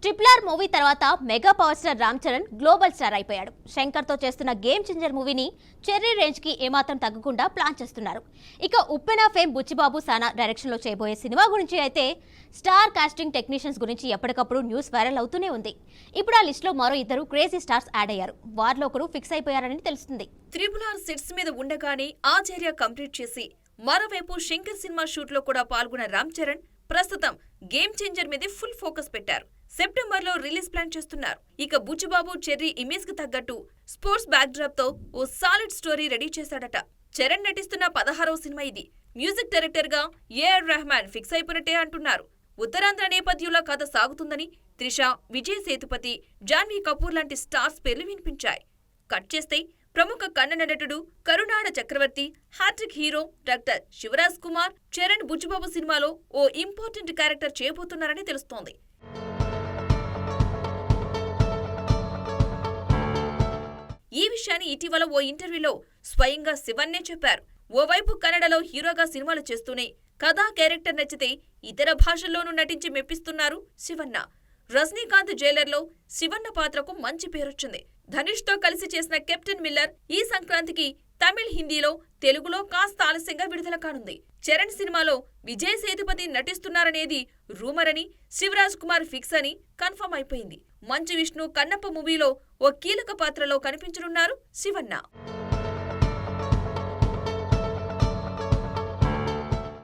Triple movie తర్వాత mega power star Ram Charan global star అయిపోయాడు. శంకర్ తో చేస్తున్న గేమ్ చేంజర్ మూవీని చెర్రీ రేంజ్ కి ఏమాత్రం తగ్గకుండా ప్లాన్ చేస్తున్నారు. ఇక ఉప్పెన ఫేమ్ బుచ్చిబాబు సానా డైరెక్షన్ లో చేయబోయే సినిమా గురించి అయితే స్టార్ కాస్టింగ్ టెక్నీషియన్స్ గురించి ఎప్పటికప్పుడు న్యూస్ వైరల్ అవుతూనే ఉంది. ఇప్పుడు ఆ లిస్ట్ లో మరో ఇద్దరు క్రేజీ స్టార్స్ యాడ్ అయ్యారు. వారిలో ఒకరు ఫిక్స్ అయిపోయారని తెలుస్తుంది. ట్రిపుల్ ఆర్ సెట్స్ మీద ఉండగానే ఆచార్య కంప్లీట్ చేసి మరోవైపు శంకర్ సినిమా షూట్ లో కూడా పాల్గొన్న రామ్ చరణ్ ప్రస్తుతం గేమ్ చేంజర్ మీదే ఫుల్ ఫోకస్ పెట్టారు. సెప్టెంబర్ లో రిలీజ్ ప్లాన్ చేస్తున్నారు. ఇక బుచ్చిబాబు చెర్రీ ఇమేజ్ కి తగ్గట్టు స్పోర్ట్స్ బ్యాక్ డ్రాప్ తో ఓ సాలిడ్ స్టోరీ రెడీ చేశాడట. చరణ్ నటిస్తున్న 16వ సినిమా ఇది. మ్యూజిక్ డైరెక్టర్ గా ఏఆర్ రెహమాన్ ఫిక్స్ అయిపోయినట్టే అంటున్నారు. ఉత్తరాంధ్ర నేపథ్యంలో కథ సాగుతుందని త్రిష, విజయ్ సేతుపతి, జాన్వీ కపూర్ లాంటి స్టార్స్ పేర్లు వినిపించాయి. కట్ చేస్తే ప్రముఖ కన్నడ నటుడు Karunada Chakravarthi, hattrick hero doctor Shivaraj Kumar Charan Buchibabu సినిమాలో ఓ ఇంపార్టెంట్ క్యారెక్టర్ చేయబోతున్నారని తెలుస్తోంది. ఈ విషయాన్ని ఇటీవల ఓ ఇంటర్వ్యూలో స్వయంగా శివన్నే చెప్పారు. ఓవైపు కన్నడలో హీరోగా సినిమాలు చేస్తూనే కథా క్యారెక్టర్ నచ్చితే ఇతర భాషల్లోనూ నటించి మెప్పిస్తున్నారు శివన్న. రజనీకాంత్ జైలర్లో శివన్న పాత్రకు మంచి పేరొచ్చింది. ధనుష్ తో కలిసి చేసిన కెప్టెన్ మిల్లర్ ఈ సంక్రాంతికి తమిళ్, హిందీలో, తెలుగులో కాస్త ఆలస్యంగా విడుదల కానుంది. చరణ్ సినిమాలో విజయ్ సేతుపతి నటిస్తున్నారనేది రూమర్ అని, శివరాజ్ కుమార్ ఫిక్స్ అని కన్ఫర్మ్ అయిపోయింది. మంచు విష్ణు కన్నప్ప మూవీలో ఓ కీలక పాత్రలో కనిపించనున్నారు శివన్న.